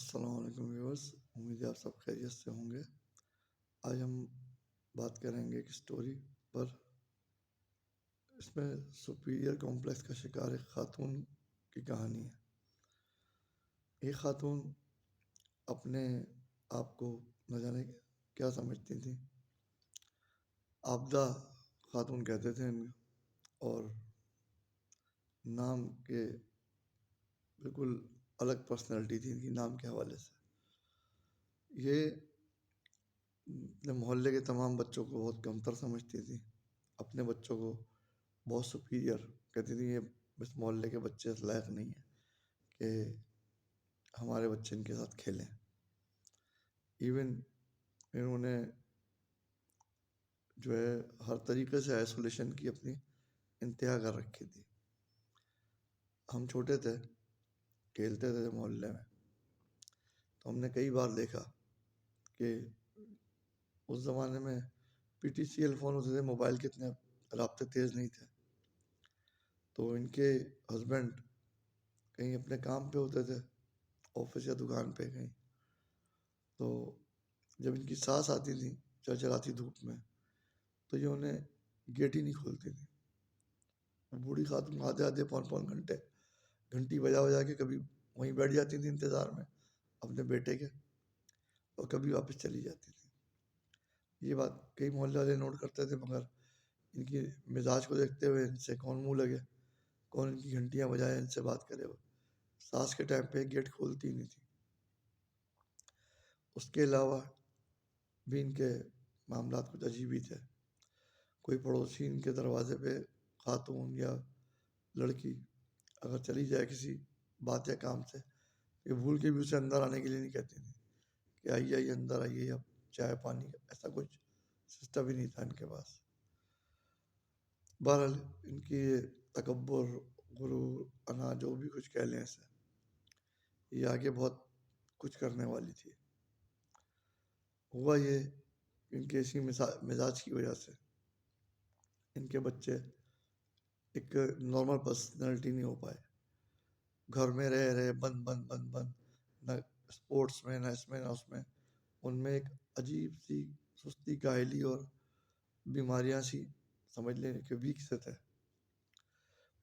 السلام علیکم ویورس، امید ہے آپ سب خیریت سے ہوں گے۔ آج ہم بات کریں گے ایک اسٹوری پر۔ اس میں سپیریئر کمپلیکس کا شکار ایک خاتون کی کہانی ہے۔ ایک خاتون اپنے آپ کو نہ جانے کیا سمجھتی تھیں، آبدہ خاتون کہتے تھے ان کو، اور نام کے بالکل الگ پرسنالٹی تھی ان کی نام کے حوالے سے۔ یہ اپنے محلے کے تمام بچوں کو بہت کمتر سمجھتی تھی، اپنے بچوں کو بہت سپیریئر کہتی تھی۔ یہ اس محلے کے بچے اس لائق نہیں ہیں کہ ہمارے بچے ان کے ساتھ کھیلیں۔ ایون انہوں نے جو ہے ہر طریقے سے آئسولیشن کی اپنی انتہا کر رکھی تھی۔ ہم چھوٹے تھے، کھیلتے تھے محلے میں، تو ہم نے کئی بار دیکھا کہ اس زمانے میں P T C L phone ہوتے تھے، موبائل کے اتنے رابطے تیز نہیں تھے، تو ان کے ہسبینڈ کہیں اپنے کام پہ ہوتے تھے، آفس یا دکان پہ کہیں، تو جب ان کی ساس آتی تھی چلچلاتی دھوپ میں، تو یہ انہیں گیٹ ہی نہیں کھولتی تھی۔ بوڑھی خاتون آدھے آدھے پون گھنٹے گھنٹی بجا بجا کے کبھی وہیں بیٹھ جاتی تھی انتظار میں اپنے بیٹے کے، اور کبھی واپس چلی جاتی تھی۔ یہ بات کئی محلے والے نوٹ کرتے تھے، مگر ان کی مزاج کو دیکھتے ہوئے ان سے کون منہ لگے، کون ان کی گھنٹیاں بجائے، ان سے بات کرے۔ وہ ساس کے ٹائم پہ گیٹ کھولتی ہی نہیں تھی۔ اس کے علاوہ بھی ان کے معاملات کچھ عجیب ہی تھے۔ کوئی پڑوسی ان کے دروازے پہ خاتون یا لڑکی اگر چلی جائے کسی بات یا کام سے، یہ بھول کے بھی اسے اندر آنے کے لیے نہیں کہتی تھی کہ آئیے آئیے اندر آئیے، اب چائے پانی، ایسا کچھ سسٹم ہی نہیں تھا ان کے پاس۔ بہرحال ان کی تکبر، غرور، انا، جو بھی کچھ کہہ لیں اسے، یہ آگے بہت کچھ کرنے والی تھی۔ ہوا یہ ان کے اسی مزاج کی وجہ سے ان کے بچے ایک نارمل پرسنالٹی نہیں ہو پائے۔ گھر میں رہ رہے بند بند بند بند، نہ اسپورٹس میں، نہ اس میں، نہ اس میں۔ ان میں ایک عجیب سی سستی، کاہلی اور بیماریاں سی سمجھ لیں کہ ویک سے تھے۔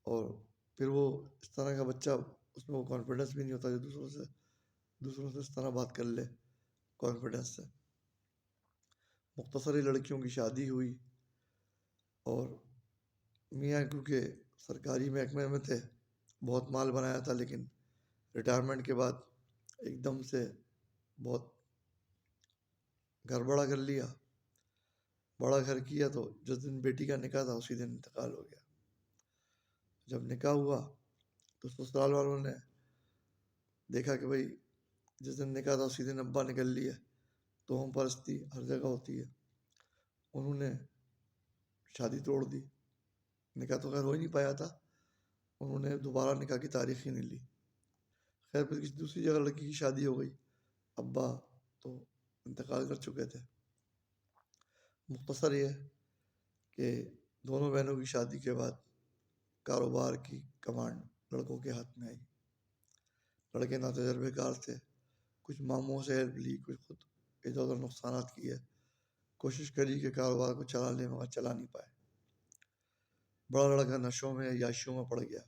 اور پھر وہ اس طرح کا بچہ، اس میں وہ کانفیڈنس بھی نہیں ہوتا جو دوسروں سے اس طرح بات کر لے کانفیڈنس سے۔ مختصری لڑکیوں کی شادی ہوئی، اور میاں کیونکہ سرکاری محکمے میں تھے، بہت مال بنایا تھا، لیکن ریٹائرمنٹ کے بعد ایک دم سے بہت گھر بڑا کر لیا۔ بڑا گھر کیا تو جس دن بیٹی کا نکاح تھا اسی دن انتقال ہو گیا۔ جب نکاح ہوا تو سسرال والوں نے دیکھا کہ بھائی جس دن نکاح تھا اسی دن ابا نکل لیے، تو ہم پرستی ہر جگہ ہوتی ہے۔ انہوں نے شادی توڑ دی، نکاح تو خیر ہو ہی نہیں پایا تھا، انہوں نے دوبارہ نکاح کی تاریخ ہی نہیں لی۔ خیر پھر کسی دوسری جگہ لڑکی کی شادی ہو گئی، ابا تو انتقال کر چکے تھے۔ مختصر یہ کہ دونوں بہنوں کی شادی کے بعد کاروبار کی کمانڈ لڑکوں کے ہاتھ میں آئی۔ لڑکے ناتجربے کار تھے، کچھ ماموں سے ہیلپ لی، کچھ خود ادھر ادھر نقصانات کیے، کوشش کری کہ کاروبار کو چلا لیں، مگر چلا نہیں پائے۔ بڑا لڑکا نشوں میں، عیاشیوں میں پڑ گیا۔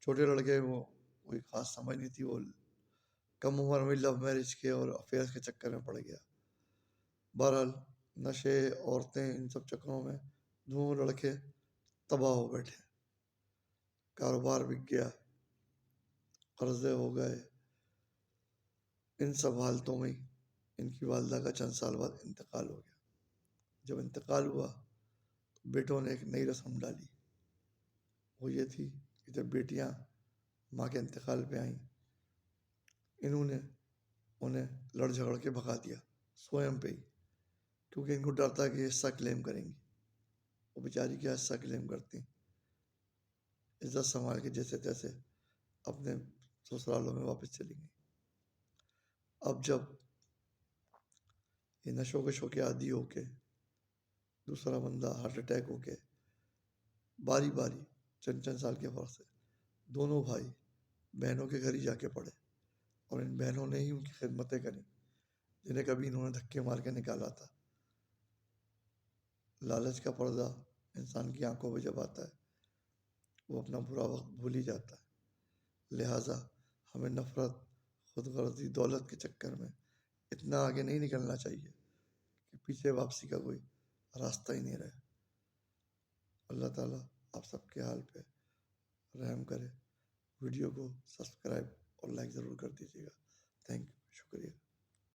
چھوٹے لڑکے وہ کوئی خاص سمجھ نہیں تھی، وہ کم عمر میں لو میرج کے اور افیئرس کے چکر میں پڑ گیا۔ بہرحال نشے، عورتیں، ان سب چکروں میں دونوں لڑکے تباہ ہو بیٹھے۔ کاروبار بک گیا، قرضے ہو گئے۔ ان سب حالتوں میں ان کی والدہ کا چند سال بعد انتقال ہو گیا۔ جب انتقال ہوا تو بیٹوں نے ایک نئی رسم ڈالی۔ وہ یہ تھی کہ جب بیٹیاں ماں کے انتقال پہ آئیں، انہوں نے انہیں لڑ جھگڑ کے بھگا دیا سوئم پہ ہی، کیونکہ ان کو ڈر تھا کہ یہ حصہ کلیم کریں گی۔ وہ بیچاری کیا حصہ کلیم کرتی، عزت سنبھال کے جیسے تیسے اپنے سسرالوں میں واپس چلی گئی۔ اب جب یہ نشوں کے شو کے عادی ہو کے، دوسرا بندہ ہارٹ اٹیک ہو کے، باری باری چند سال کے فرق سے دونوں بھائی بہنوں کے گھر ہی جا کے پڑے، اور ان بہنوں نے ہی ان کی خدمتیں کریں جنہیں کبھی انہوں نے دھکے مار کے نکالا تھا۔ لالچ کا پردہ انسان کی آنکھوں پہ جب آتا ہے وہ اپنا برا وقت بھول ہی جاتا ہے۔ لہٰذا ہمیں نفرت، خود غرضی، دولت کے چکر میں اتنا آگے نہیں نکلنا چاہیے کہ پیچھے واپسی کا کوئی راستہ ہی نہیں رہے۔ اللہ تعالیٰ آپ سب کے حال پہ رحم کرے۔ ویڈیو کو سبسکرائب اور لائک ضرور کر دیجیے گا۔ تھینک یو، شکریہ۔